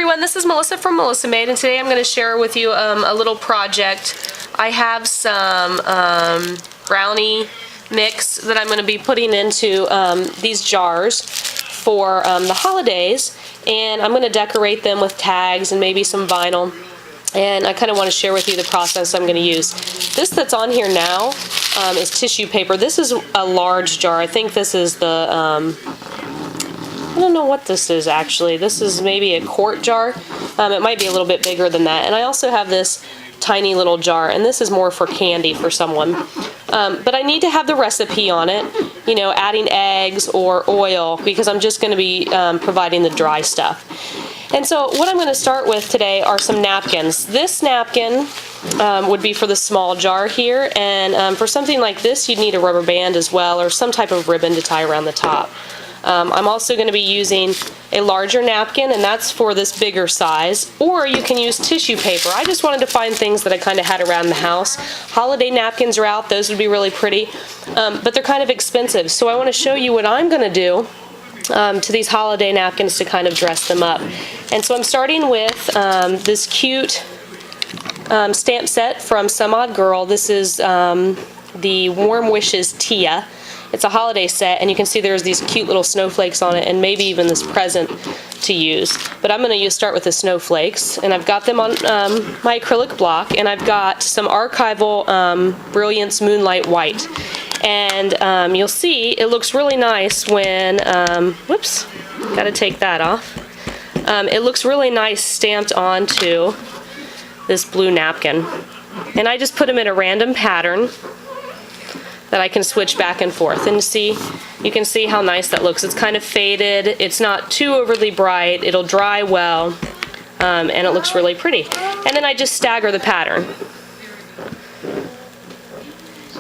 everyone, this is Melissa from Melissa Made, and today I'm going to share with you a little project. I have some brownie mix that I'm going to be putting into these jars for the holidays, and I'm going to decorate them with tags and maybe some vinyl. And I kind of want to share with you the process I'm going to use. This that's on here now is tissue paper. This is a large jar. I think this is the I don't know what this is actually. This is maybe a quart jar. It might be a little bit bigger than that. And I also have this tiny little jar, and this is more for candy for someone. But I need to have the recipe on it, you know, adding eggs or oil, because I'm just going to be providing the dry stuff. And so what I'm going to start with today are some napkins. This napkin would be for the small jar here, and for something like this you'd need a rubber band as well, or some type of ribbon to tie around the top. I'm also going to be using a larger napkin, and that's for this bigger size, or you can use tissue paper. I just wanted to find things that I kind of had around the house. Holiday napkins are out. Those would be really pretty, but they're kind of expensive. So I want to show you what I'm going to do to these holiday napkins to kind of dress them up. And so I'm starting with this cute stamp set from Some Odd Girl. This is the Warm Wishes Tia. It's a holiday set, and you can see there's these cute little snowflakes on it, and maybe even this present to use. But I'm going to start with the snowflakes, and I've got them on my acrylic block, and I've got some archival Brilliance Moonlight White. And you'll see it looks really nice when, whoops, got to take that off. It looks really nice stamped onto this blue napkin. And I just put them in a random pattern that I can switch back and forth, and you can see how nice that looks. It's kind of faded, it's not too overly bright, it'll dry well, and it looks really pretty. And then I just stagger the pattern.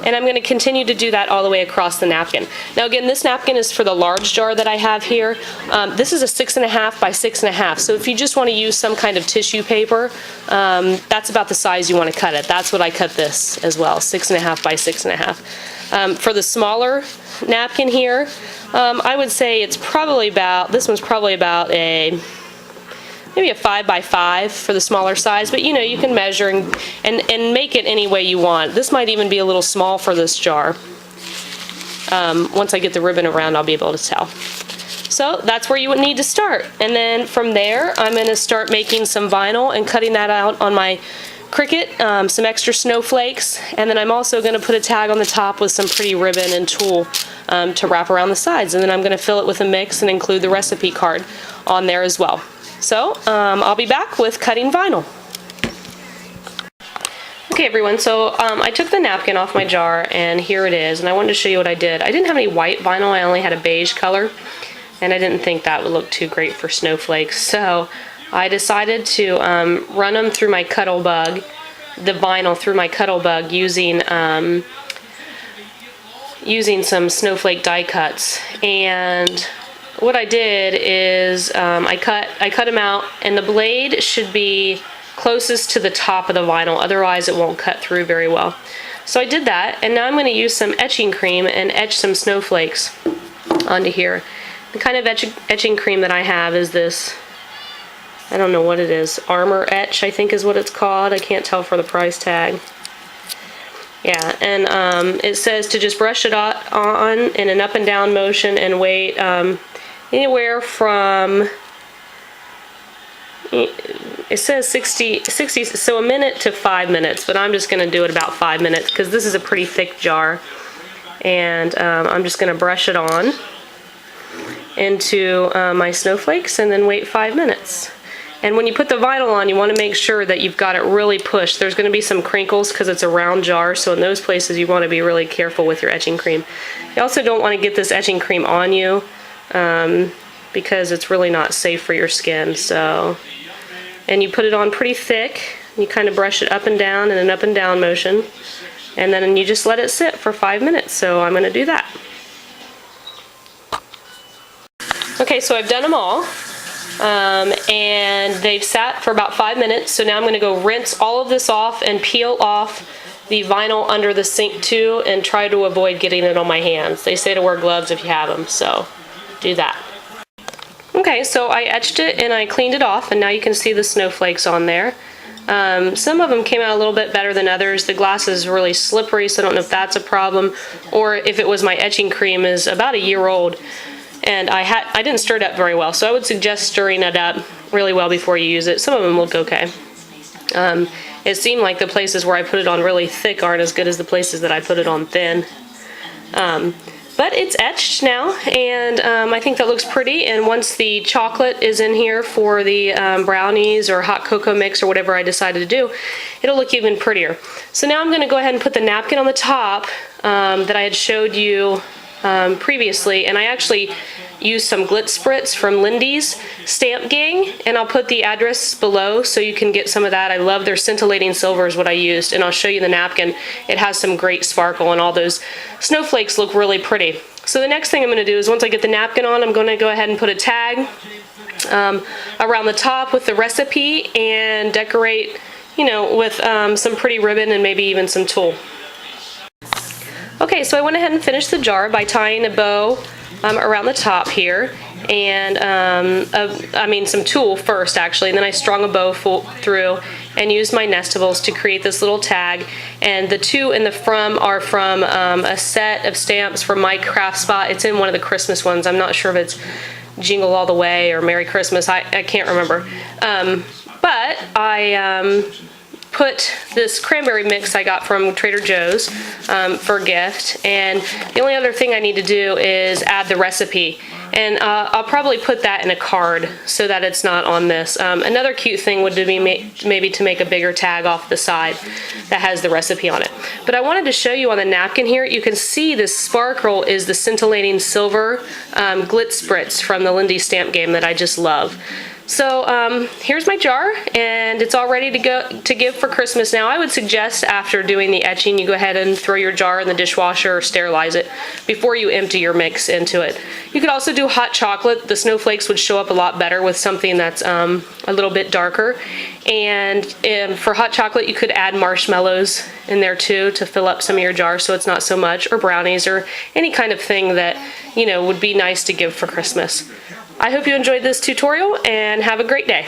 And I'm going to continue to do that all the way across the napkin. Now again, this napkin is for the large jar that I have here. This is a 6.5 by 6.5, so if you just want to use some kind of tissue paper, that's about the size you want to cut it. That's what I cut this as well, 6.5 by 6.5. For the smaller napkin here, I would say it's probably about, this one's probably about maybe a 5 by 5 for the smaller size, but you know, you can measure and make it any way you want. This might even be a little small for this jar. Once I get the ribbon around, I'll be able to tell. So that's where you would need to start. And then from there, I'm going to start making some vinyl and cutting that out on my Cricut, some extra snowflakes, and then I'm also going to put a tag on the top with some pretty ribbon and tulle to wrap around the sides. And then I'm going to fill it with a mix and include the recipe card on there as well. So I'll be back with cutting vinyl. Okay everyone, so I took the napkin off my jar, and here it is, and I wanted to show you what I did. I didn't have any white vinyl, I only had a beige color, and I didn't think that would look too great for snowflakes, so I decided to run them through my Cuttlebug, the vinyl through my Cuttlebug using some snowflake die cuts. And what I did is I cut them out, and the blade should be closest to the top of the vinyl, otherwise it won't cut through very well. So I did that, and now I'm going to use some etching cream and etch some snowflakes onto here. The kind of etching cream that I have is this, I don't know what it is, Armor Etch I think is what it's called. I can't tell for the price tag. Yeah, and it says to just brush it on in an up and down motion and wait anywhere from, it says 60, so a minute to 5 minutes, but I'm just going to do it about 5 minutes because this is a pretty thick jar. And I'm just going to brush it on into my snowflakes and then wait 5 minutes. And when you put the vinyl on, you want to make sure that you've got it really pushed. There's going to be some crinkles because it's a round jar, so in those places you want to be really careful with your etching cream. You also don't want to get this etching cream on you because it's really not safe for your skin. So, and you put it on pretty thick, you kind of brush it up and down in an up and down motion, and then you just let it sit for 5 minutes. So I'm going to do that. Okay, so I've done them all. And they've sat for about 5 minutes, so now I'm going to go rinse all of this off and peel off the vinyl under the sink too, and try to avoid getting it on my hands. They say to wear gloves if you have them, so do that. Okay, so I etched it and I cleaned it off, and now you can see the snowflakes on there. Some of them came out a little bit better than others. The glass is really slippery, so I don't know if that's a problem, or if it was my etching cream is about a year old, and I didn't stir it up very well, so I would suggest stirring it up really well before you use it. Some of them look okay. It seemed like the places where I put it on really thick aren't as good as the places that I put it on thin. But it's etched now, and I think that looks pretty. And once the chocolate is in here for the brownies or hot cocoa mix or whatever I decided to do, it'll look even prettier. So now I'm going to go ahead and put the napkin on the top that I had showed you previously, and I actually used some Glitz Spritz from Lindy's Stamp Gang, and I'll put the address below so you can get some of that. I love their scintillating silver is what I used, and I'll show you the napkin. It has some great sparkle, and all those snowflakes look really pretty. So the next thing I'm going to do is once I get the napkin on, I'm going to go ahead and put a tag around the top with the recipe and decorate, you know, with some pretty ribbon and maybe even some tulle. Okay, so I went ahead and finished the jar by tying a bow around the top here, and some tulle first actually, and then I strung a bow through and used my nestivals to create this little tag. And the two in the front are from a set of stamps from my craft spot. It's in one of the Christmas ones. I'm not sure if it's Jingle All the Way or Merry Christmas. I can't remember. But I put this cranberry mix I got from Trader Joe's for a gift, and the only other thing I need to do is add the recipe, and I'll probably put that in a card so that it's not on this. Another cute thing would be maybe to make a bigger tag off the side that has the recipe on it. But I wanted to show you on the napkin here, you can see this sparkle is the scintillating silver Glitz Spritz from the Lindy Stamp Game that I just love. So here's my jar, and it's all ready to give for Christmas now. I would suggest after doing the etching, you go ahead and throw your jar in the dishwasher or sterilize it before you empty your mix into it. You could also do hot chocolate. The snowflakes would show up a lot better with something that's a little bit darker. And for hot chocolate, you could add marshmallows in there too to fill up some of your jar so it's not so much, or brownies, or any kind of thing that, you know, would be nice to give for Christmas. I hope you enjoyed this tutorial and have a great day.